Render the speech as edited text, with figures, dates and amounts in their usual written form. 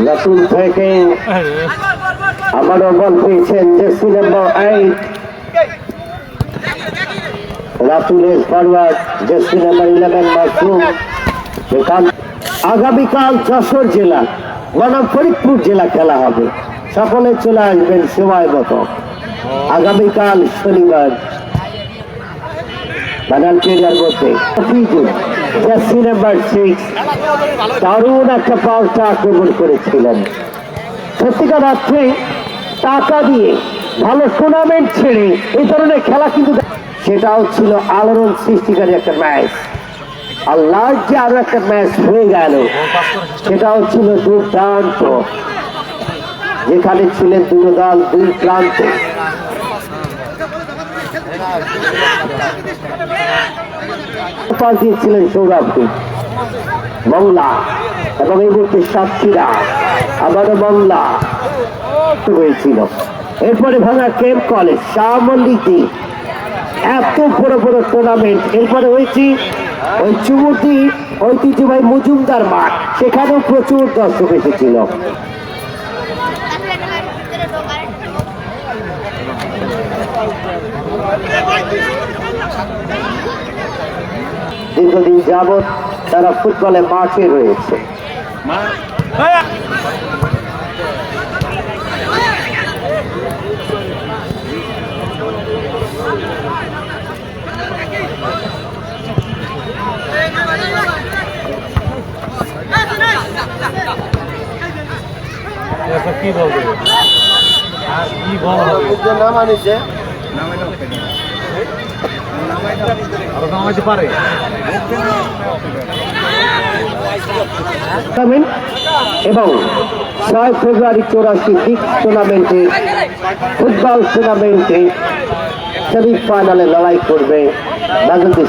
রাতুল থেকে আবারও বল পেয়েছেন জার্সি নাম্বার 8 রাতুলের ফরওয়ার্ড জার্সি নাম্বার 11 মাসুম। আগামীকাল যশোর জেলা বনাম ফরিদপুর জেলা খেলা হবে, সকলে চলে আসবেন সময় মতো। আগামীকাল শনিবার বানালকেরিয়ার মধ্যে জার্সি নাম্বার 6 দারুণ একটা পাল্টা আক্রমণ করেছিলেন। সত্যিকার অর্থে টাকা দিয়ে ভালো টুর্নামেন্ট ছেড়ে এই ধরনের খেলা কিন্তু সেটাও ছিল আলোড়ন সৃষ্টিকারী একটা ম্যাচ। আল্লাহ যে আরো একটা ম্যাচ হয়ে গেল সেটাও ছিল দুর্দান্ত, যেখানে ছিলেন দুটো দল দুই প্রান্তে। দিয়েছিলেন সৌরভকে মংলা এবং এই মুহূর্তে সাতক্ষীরা আবারও মংলা হয়েছিল। এরপরে ভাঙা কেম কলেজ শাহমন্দিতে এত বড় বড় টুর্নামেন্ট। এরপরে হয়েছি ওই চুমুটি ঐতিহ্যবাহী মজুমদার মাঠ, সেখানেও প্রচুর দর্শক এসেছিল। দীর্ঘদিন যাবৎ তারা ফুটবলে মাঠে রয়েছে। কি বলবে আর কি বল নাম আনিছে নামাইতে পারে এবং 6 ফেব্রুয়ারি 84 লিগ টুর্নামেন্টে ফুটবল টুর্নামেন্টে সেমিফাইনালে লড়াই করবে বাংলাদেশ।